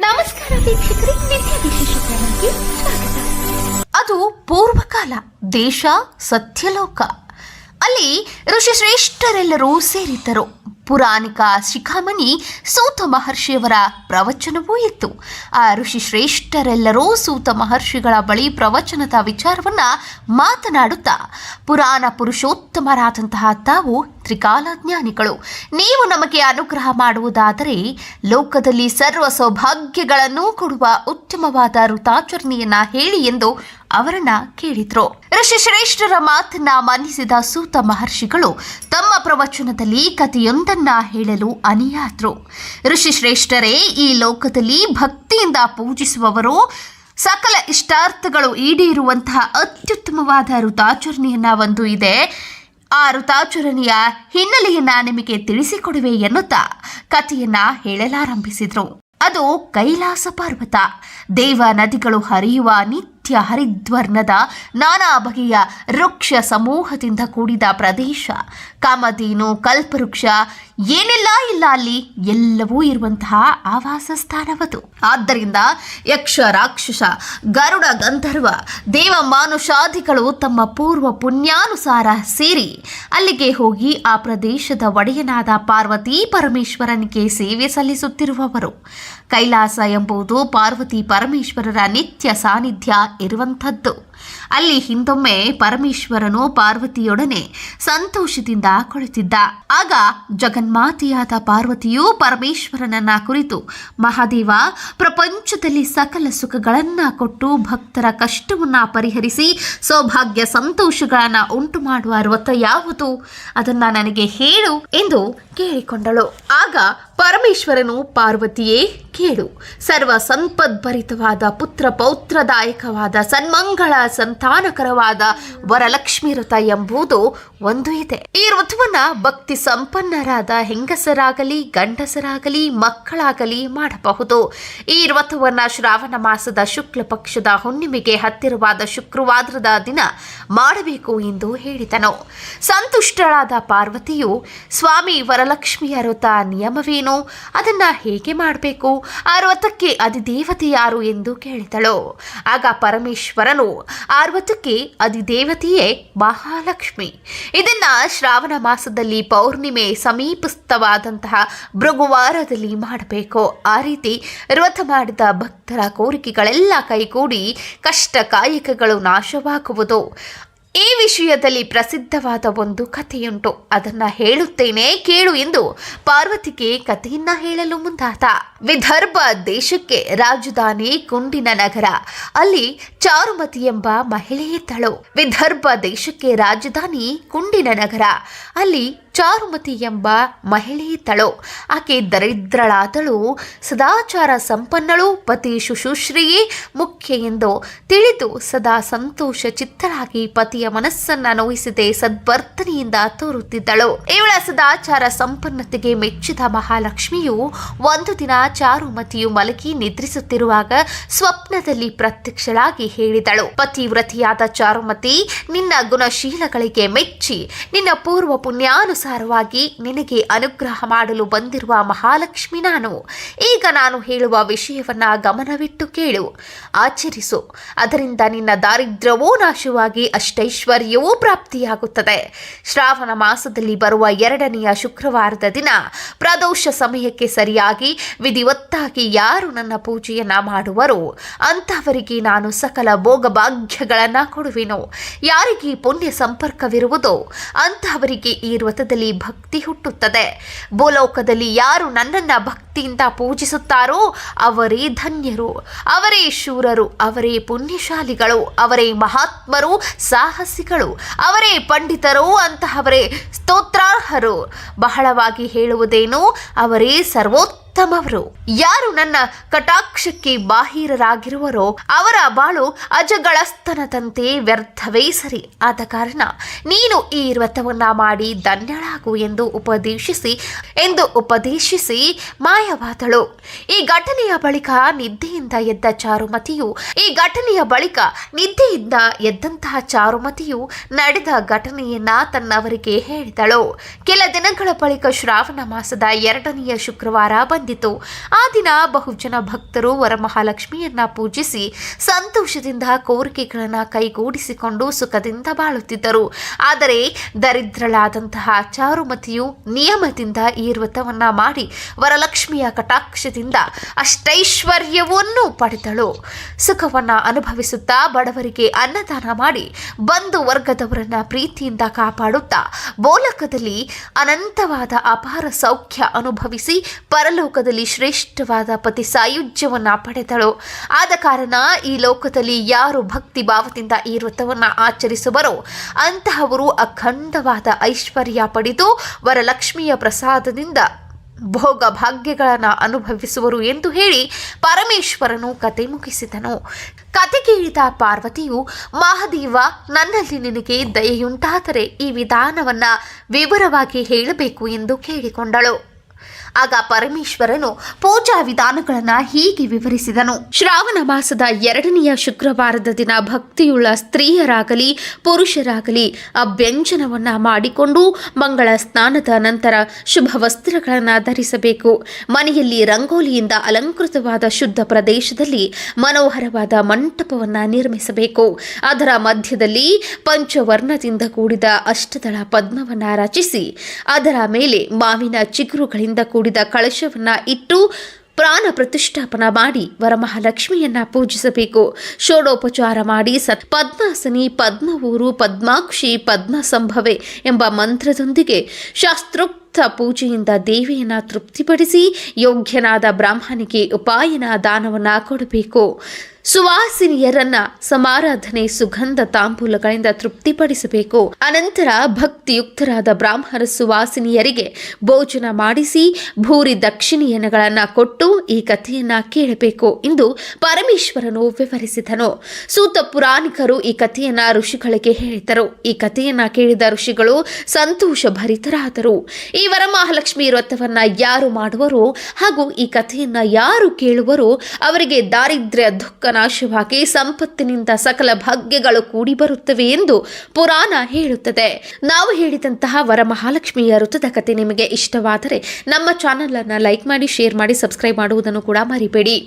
ನಮಸ್ಕಾರ ವೀಕ್ಷಕರೇ, ನಿತ್ಯ ವಿಶೇಷ ಚಾನಲ್ಗೆ ಸ್ವಾಗತ. ಅದು ಪೂರ್ವಕಾಲ, ದೇಶ ಸತ್ಯಲೋಕ. ಅಲ್ಲಿ ಋಷಿಶ್ರೇಷ್ಠರೆಲ್ಲರೂ ಸೇರಿದ್ದರು. ಪುರಾಣಿಕ ಶಿಖಾಮಣಿ ಸೂತ ಮಹರ್ಷಿಯವರ ಪ್ರವಚನವೂ ಇತ್ತು. ಆ ಋಷಿಶ್ರೇಷ್ಠರೆಲ್ಲರೂ ಸೂತ ಮಹರ್ಷಿಗಳ ಬಳಿ ಪ್ರವಚನದ ವಿಚಾರವನ್ನ ಮಾತನಾಡುತ್ತಾ, ಪುರಾಣ ಪುರುಷೋತ್ತಮರಾದಂತಹ ತಾವು ತ್ರಿಕಾಲಜ್ಞಾನಿಗಳು, ನೀವು ನಮಗೆ ಅನುಗ್ರಹ ಮಾಡುವುದಾದರೆ ಲೋಕದಲ್ಲಿ ಸರ್ವ ಸೌಭಾಗ್ಯಗಳನ್ನು ಕೊಡುವ ಉತ್ತಮವಾದ ಋತಾಚರಣೆಯನ್ನ ಹೇಳಿ ಎಂದು ಅವರನ್ನ ಕೇಳಿದ್ರು. ಋಷಿಶ್ರೇಷ್ಠರ ಮಾತನ್ನ ಮನ್ನಿಸಿದ ಸೂತ ಮಹರ್ಷಿಗಳು ತಮ್ಮ ಪ್ರವಚನದಲ್ಲಿ ಕಥೆಯೊಂದನ್ನ ಹೇಳಲು ಅಣಿಯಾದ್ರು. ಋಷಿಶ್ರೇಷ್ಠರೇ, ಈ ಲೋಕದಲ್ಲಿ ಭಕ್ತಿಯಿಂದ ಪೂಜಿಸುವವರು ಸಕಲ ಇಷ್ಟಾರ್ಥಗಳು ಈಡೇರುವಂತಹ ಅತ್ಯುತ್ತಮವಾದ ಋತಾಚರಣೆಯನ್ನ ಒಂದು ಇದೆ. ಆ ಋತಾಚರಣೆಯ ಹಿನ್ನೆಲೆಯನ್ನ ನಿಮಗೆ ತಿಳಿಸಿಕೊಡುವೆ ಎನ್ನುತ್ತಾ ಕಥೆಯನ್ನ ಹೇಳಲಾರಂಭಿಸಿದ್ರು. ಅದು ಕೈಲಾಸ ಪರ್ವತ. ದೇವ ನದಿಗಳು ಹರಿಯುವ ನಿತ್ಯ ಹರಿದ್ವರ್ಣದ ನಾನಾ ಬಗೆಯ ವೃಕ್ಷ ಸಮೂಹದಿಂದ ಕೂಡಿದ ಪ್ರದೇಶ. ಕಾಮಧೇನು, ಕಲ್ಪವೃಕ್ಷ, ಏನೆಲ್ಲ ಇಲ್ಲ ಅಲ್ಲಿ ಎಲ್ಲವೂ ಇರುವಂತಹ ಆವಾಸ ಸ್ಥಾನವದು. ಆದ್ದರಿಂದ ಯಕ್ಷ, ರಾಕ್ಷಸ, ಗರುಡ, ಗಂಧರ್ವ, ದೇವ, ಮಾನುಷಾದಿಗಳು ತಮ್ಮ ಪೂರ್ವ ಪುಣ್ಯಾನುಸಾರ ಸೇರಿ ಅಲ್ಲಿಗೆ ಹೋಗಿ ಆ ಪ್ರದೇಶದ ಒಡೆಯನಾದ ಪಾರ್ವತಿ ಪರಮೇಶ್ವರನಿಗೆ ಸೇವೆ ಸಲ್ಲಿಸುತ್ತಿರುವವರು. ಕೈಲಾಸ ಎಂಬುದು ಪಾರ್ವತಿ ಪರಮೇಶ್ವರರ ನಿತ್ಯ ಸಾನ್ನಿಧ್ಯ ಇರುವಂಥದ್ದು. ಅಲ್ಲಿ ಹಿಂದೊಮ್ಮೆ ಪರಮೇಶ್ವರನು ಪಾರ್ವತಿಯೊಡನೆ ಸಂತೋಷದಿಂದ ಕುಳಿತಿದ್ದ. ಆಗ ಜಗನ್ಮಾತೆಯಾದ ಪಾರ್ವತಿಯು ಪರಮೇಶ್ವರನನ್ನ ಕುರಿತು, ಮಹಾದೇವ, ಪ್ರಪಂಚದಲ್ಲಿ ಸಕಲ ಸುಖಗಳನ್ನ ಕೊಟ್ಟು ಭಕ್ತರ ಕಷ್ಟವನ್ನ ಪರಿಹರಿಸಿ ಸೌಭಾಗ್ಯ ಸಂತೋಷಗಳನ್ನ ಉಂಟು ಮಾಡುವ ವ್ರತ ಯಾವುದು, ಅದನ್ನ ನನಗೆ ಹೇಳು ಎಂದು ಕೇಳಿಕೊಂಡಳು. ಆಗ ಪರಮೇಶ್ವರನು, ಪಾರ್ವತಿಯೇ ಕೇಳು, ಸರ್ವ ಸಂಪದ್ಭರಿತವಾದ ಪುತ್ರ ಪೌತ್ರದಾಯಕವಾದ ಸನ್ಮಂಗಳ ಸಂತಾನಕರವಾದ ವರಲಕ್ಷ್ಮಿ ವ್ರತ ಎಂಬುದು ಒಂದು ಇದೆ. ಈ ವ್ರತವನ್ನ ಭಕ್ತಿ ಸಂಪನ್ನರಾದ ಹೆಂಗಸರಾಗಲಿ ಗಂಡಸರಾಗಲಿ ಮಕ್ಕಳಾಗಲಿ ಮಾಡಬಹುದು. ಈ ವ್ರತವನ್ನ ಶ್ರಾವಣ ಮಾಸದ ಶುಕ್ಲ ಪಕ್ಷದ ಹುಣ್ಣಿಮೆಗೆ ಹತ್ತಿರವಾದ ಶುಕ್ರವಾರದ ದಿನ ಮಾಡಬೇಕು ಎಂದು ಹೇಳಿದನು. ಸಂತುಷ್ಟಳಾದ ಪಾರ್ವತಿಯು, ಸ್ವಾಮಿ, ವರಲಕ್ಷ್ಮಿಯ ವ್ರತ ನಿಯಮವೇನು, ಅದನ್ನ ಹೇಗೆ ಮಾಡಬೇಕು, ಆ ವ್ರತಕ್ಕೆ ಅಧಿದೇವತೆ ಯಾರು ಎಂದು ಕೇಳಿದಳು. ಆಗ ಪರಮೇಶ್ವರನು, ಆ ವ್ರತಕ್ಕೆ ಅಧಿದೇವತೆಯೇ ಮಹಾಲಕ್ಷ್ಮಿ. ಇದನ್ನ ಶ್ರಾವಣ ಮಾಸದಲ್ಲಿ ಪೌರ್ಣಿಮೆ ಸಮೀಪಸ್ಥವಾದಂತಹ ಭೃಗುವಾರದಲ್ಲಿ ಮಾಡಬೇಕು. ಆ ರೀತಿ ವ್ರತ ಮಾಡಿದ ಭಕ್ತರ ಕೋರಿಕೆಗಳೆಲ್ಲ ಕೈಗೂಡಿ ಕಷ್ಟ ಕಾಯಕಗಳು ನಾಶವಾಗುವುದು. ಈ ವಿಷಯದಲ್ಲಿ ಪ್ರಸಿದ್ಧವಾದ ಒಂದು ಕಥೆಯುಂಟು, ಅದನ್ನ ಹೇಳುತ್ತೇನೆ ಕೇಳು ಎಂದು ಪಾರ್ವತಿಗೆ ಕಥೆಯನ್ನ ಹೇಳಲು ಮುಂದಾದ. ವಿದರ್ಭ ದೇಶಕ್ಕೆ ರಾಜಧಾನಿ ಕುಂಡಿನ ನಗರ. ಅಲ್ಲಿ ಚಾರುಮತಿ ಎಂಬ ಮಹಿಳೆ ಇದ್ದಳು. ವಿದರ್ಭ ದೇಶಕ್ಕೆ ರಾಜಧಾನಿ ಕುಂಡಿನ ನಗರ. ಅಲ್ಲಿ ಚಾರುಮತಿ ಎಂಬ ಮಹಿಳೆ ಇದ್ದಳು. ಆಕೆ ದರಿದ್ರಳಾದಳು, ಸದಾಚಾರ ಸಂಪನ್ನಳು, ಪತಿ ಶುಶ್ರೂಷೆಯೇ ಮುಖ್ಯ ಎಂದು ತಿಳಿದು ಸದಾ ಸಂತೋಷ ಚಿತ್ತಳಾಗಿ ಪತಿಯ ಮನಸ್ಸನ್ನ ನೋಯಿಸದೆ ಸದ್ವರ್ತನೆಯಿಂದ ತೋರುತ್ತಿದ್ದಳು. ಇವಳ ಸದಾಚಾರ ಸಂಪನ್ನತೆಗೆ ಮೆಚ್ಚಿದ ಮಹಾಲಕ್ಷ್ಮಿಯು ಒಂದು ದಿನ ಚಾರುಮತಿಯು ಮಲಗಿ ನಿದ್ರಿಸುತ್ತಿರುವಾಗ ಸ್ವಪ್ನದಲ್ಲಿ ಪ್ರತ್ಯಕ್ಷಳಾಗಿ ಹೇಳಿದಳು, ಪತಿವ್ರತಿಯಾದ ಚಾರುಮತಿ, ನಿನ್ನ ಗುಣಶೀಲಗಳಿಗೆ ಮೆಚ್ಚಿ ನಿನ್ನ ಪೂರ್ವ ಪುಣ್ಯಾನುಸಾರವಾಗಿ ನಿನಗೆ ಅನುಗ್ರಹ ಮಾಡಲು ಬಂದಿರುವ ಮಹಾಲಕ್ಷ್ಮಿ ನಾನು. ಈಗ ನಾನು ಹೇಳುವ ವಿಷಯವನ್ನ ಗಮನವಿಟ್ಟು ಕೇಳು, ಆಚರಿಸು. ಅದರಿಂದ ನಿನ್ನ ದಾರಿದ್ರ್ಯವೂ ನಾಶವಾಗಿ ಅಷ್ಟೈಶ್ವರ್ಯವೂ ಪ್ರಾಪ್ತಿಯಾಗುತ್ತದೆ. ಶ್ರಾವಣ ಮಾಸದಲ್ಲಿ ಬರುವ 2ನೆಯ ಶುಕ್ರವಾರದ ದಿನ ಪ್ರದೋಷ ಸಮಯಕ್ಕೆ ಸರಿಯಾಗಿ ವಿಧಿವತ್ತಾಗಿ ಯಾರು ನನ್ನ ಪೂಜೆಯನ್ನ ಮಾಡುವರೋ ಅಂತಹವರಿಗೆ ನಾನು ಸಕಲ ಭೋಗಭಾಗ್ಯಗಳನ್ನ ಕೊಡುವೆನು. ಯಾರಿಗೆ ಪುಣ್ಯ ಸಂಪರ್ಕವಿರುವುದೋ ಅಂತಹವರಿಗೆ ಈ ವ್ರತದಲ್ಲಿ ಭಕ್ತಿ ಹುಟ್ಟುತ್ತದೆ. ಭೂಲೋಕದಲ್ಲಿ ಯಾರು ನನ್ನನ್ನ ಭಕ್ತಿಯಿಂದ ಪೂಜಿಸುತ್ತಾರೋ ಅವರೇ ಧನ್ಯರು, ಅವರೇ ಶೂರರು, ಅವರೇ ಪುಣ್ಯಶಾಲಿಗಳು, ಅವರೇ ಮಹಾತ್ಮರು, ಸಾಹಸಿಗಳು, ಅವರೇ ಪಂಡಿತರು, ಅಂತಹವರೇ ಸ್ತೋತ್ರಾರ್ಹರು. ಬಹಳವಾಗಿ ಹೇಳುವುದೇನು, ಅವರೇ ಸರ್ವೋತ್ತಮವರು. ಯಾರು ನನ್ನ ಕಟಾಕ್ಷಕ್ಕೆ ಬಾಹಿರರಾಗಿರುವರೋ ಅವರ ಬಾಳು ಅಜಗಳಸ್ತನದಂತೆ ವ್ಯರ್ಥವೇ ಸರಿ. ಆದ ಕಾರಣ ನೀನು ಈ ವ್ರತವನ್ನ ಮಾಡಿ ಧನ್ಯಳಾಗು ಎಂದು ಉಪದೇಶಿಸಿ ಮಾಯವಾದಳು. ಈ ಘಟನೆಯ ಬಳಿಕ ನಿದ್ದೆಯಿಂದ ಎದ್ದಂತಹ ಚಾರುಮತಿಯು ನಡೆದ ಘಟನೆಯನ್ನ ತನ್ನವರಿಗೆ ಹೇಳಿದಳು. ಕೆಲ ದಿನಗಳ ಬಳಿಕ ಶ್ರಾವಣ ಮಾಸದ 2ನೆಯ ಶುಕ್ರವಾರ ಬಂತು. ಬಂದಿತು. ಆ ದಿನ ಬಹುಜನ ಭಕ್ತರು ವರಮಹಾಲಕ್ಷ್ಮಿಯನ್ನ ಪೂಜಿಸಿ ಸಂತೋಷದಿಂದ ಕೋರಿಕೆಗಳನ್ನು ಕೈಗೂಡಿಸಿಕೊಂಡು ಸುಖದಿಂದ ಬಾಳುತ್ತಿದ್ದರು. ಆದರೆ ದರಿದ್ರಳಾದಂತಹ ಚಾರುಮತಿಯು ನಿಯಮದಿಂದ ಈ ವ್ರತವನ್ನ ಮಾಡಿ ವರಲಕ್ಷ್ಮಿಯ ಕಟಾಕ್ಷದಿಂದ ಅಷ್ಟೈಶ್ವರ್ಯವನ್ನು ಪಡೆದಳು. ಸುಖವನ್ನ ಅನುಭವಿಸುತ್ತಾ ಬಡವರಿಗೆ ಅನ್ನದಾನ ಮಾಡಿ ಬಂಧು ವರ್ಗದವರನ್ನ ಪ್ರೀತಿಯಿಂದ ಕಾಪಾಡುತ್ತಾ ಬೋಲಕದಲ್ಲಿ ಅನಂತವಾದ ಅಪಾರ ಸೌಖ್ಯ ಅನುಭವಿಸಿ ಪರಲೋಕದಲ್ಲಿ ಶ್ರೇಷ್ಠವಾದ ಪತಿ ಸಾಯುಜ್ಯವನ್ನ ಪಡೆದಳು. ಆದ ಕಾರಣ ಈ ಲೋಕದಲ್ಲಿ ಯಾರು ಭಕ್ತಿ ಭಾವದಿಂದ ಈ ವ್ರತವನ್ನ ಆಚರಿಸುವರೋ ಅಂತಹವರು ಅಖಂಡವಾದ ಐಶ್ವರ್ಯ ಪಡೆದು ವರಲಕ್ಷ್ಮಿಯ ಪ್ರಸಾದದಿಂದ ಭೋಗ ಭಾಗ್ಯಗಳನ್ನು ಅನುಭವಿಸುವರು ಎಂದು ಹೇಳಿ ಪರಮೇಶ್ವರನು ಕತೆ ಮುಗಿಸಿದನು. ಕತೆ ಕೇಳಿದ ಪಾರ್ವತಿಯು, ಮಹಾದೇವ, ನನ್ನಲ್ಲಿ ನಿನಗೆ ದಯೆಯುಂಟಾದರೆ ಈ ವಿಧಾನವನ್ನ ವಿವರವಾಗಿ ಹೇಳಬೇಕು ಎಂದು ಕೇಳಿಕೊಂಡಳು. ಆಗ ಪರಮೇಶ್ವರನು ಪೂಜಾ ವಿಧಾನಗಳನ್ನು ಹೀಗೆ ವಿವರಿಸಿದನು. ಶ್ರಾವಣ ಮಾಸದ 2ನೆಯ ಶುಕ್ರವಾರದ ದಿನ ಭಕ್ತಿಯುಳ್ಳ ಸ್ತ್ರೀಯರಾಗಲಿ ಪುರುಷರಾಗಲಿ ಅಭ್ಯಂಜನವನ್ನ ಮಾಡಿಕೊಂಡು ಮಂಗಳ ಸ್ನಾನದ ನಂತರ ಶುಭ ವಸ್ತ್ರಗಳನ್ನು ಧರಿಸಬೇಕು. ಮನೆಯಲ್ಲಿ ರಂಗೋಲಿಯಿಂದ ಅಲಂಕೃತವಾದ ಶುದ್ಧ ಪ್ರದೇಶದಲ್ಲಿ ಮನೋಹರವಾದ ಮಂಟಪವನ್ನು ನಿರ್ಮಿಸಬೇಕು. ಅದರ ಮಧ್ಯದಲ್ಲಿ ಪಂಚವರ್ಣದಿಂದ ಕೂಡಿದ ಅಷ್ಟದಳ ಪದ್ಮವನ್ನು ರಚಿಸಿ ಅದರ ಮೇಲೆ ಮಾವಿನ ಚಿಗುರುಗಳಿಂದ ಕೂಡಿದ ಕಳಶವನ್ನ ಇಟ್ಟು ಪ್ರಾಣ ಪ್ರತಿಷ್ಠಾಪನ ಮಾಡಿ ವರಮಹಾಲಕ್ಷ್ಮಿಯನ್ನ ಪೂಜಿಸಬೇಕು. ಷೋಡೋಪಚಾರ ಮಾಡಿ ಪದ್ಮಾಸನಿ, ಪದ್ಮವೂರು, ಪದ್ಮಾಕ್ಷಿ, ಪದ್ಮ ಸಂಭವೆ ಎಂಬ ಮಂತ್ರದೊಂದಿಗೆ ಶಾಸ್ತ್ರೋಕ್ತ ಪೂಜೆಯಿಂದ ದೇವಿಯನ್ನ ತೃಪ್ತಿಪಡಿಸಿ ಯೋಗ್ಯನಾದ ಬ್ರಾಹ್ಮಣಿಗೆ ಉಪಾಯನ ದಾನವನ್ನ ಕೊಡಬೇಕು. ಸುವಾಸಿನಿಯರನ್ನ ಸಮಾರಾಧನೆ ಸುಗಂಧ ತಾಂಬೂಲಗಳಿಂದ ತೃಪ್ತಿಪಡಿಸಬೇಕು. ಅನಂತರ ಭಕ್ತಿಯುಕ್ತರಾದ ಬ್ರಾಹ್ಮಣ ಸುವಾಸಿನಿಯರಿಗೆ ಭೋಜನ ಮಾಡಿಸಿ ಭೂರಿ ದಕ್ಷಿಣೆಯನ್ನಗಳನ್ನು ಕೊಟ್ಟು ಈ ಕಥೆಯನ್ನ ಕೇಳಬೇಕು ಎಂದು ಪರಮೇಶ್ವರನು ವಿವರಿಸಿದನು. ಸೂತ ಪುರಾಣಿಕರು ಈ ಕಥೆಯನ್ನ ಋಷಿಗಳಿಗೆ ಹೇಳಿದರು. ಈ ಕಥೆಯನ್ನ ಕೇಳಿದ ಋಷಿಗಳು ಸಂತೋಷ ಭರಿತರಾದರು. ಈ ವರಮಹಾಲಕ್ಷ್ಮಿ ವ್ರತವನ್ನ ಯಾರು ಮಾಡುವರೋ ಹಾಗೂ ಈ ಕಥೆಯನ್ನ ಯಾರು ಕೇಳುವರೋ ಅವರಿಗೆ ದಾರಿದ್ರ್ಯ ದುಃಖ ನಾಶವಾಗಿ ಸಂಪತ್ತಿನಿಂದ ಸಕಲ ಭಾಗ್ಯಗಳು ಕೂಡಿ ಬರುತ್ತವೆ ಎಂದು ಪುರಾಣ ಹೇಳುತ್ತದೆ. ನಾವು ಹೇಳಿದಂತಹ ವರಮಹಾಲಕ್ಷ್ಮಿಯ ವ್ರತದ ಕಥೆ ನಿಮಗೆ ಇಷ್ಟವಾದರೆ ನಮ್ಮ ಚಾನೆಲ್ ಅನ್ನು ಲೈಕ್ ಮಾಡಿ, ಶೇರ್ ಮಾಡಿ, ಸಬ್ಸ್ಕ್ರೈಬ್ ಮಾಡುವುದನ್ನು ಕೂಡ ಮರಿಬೇಡಿ.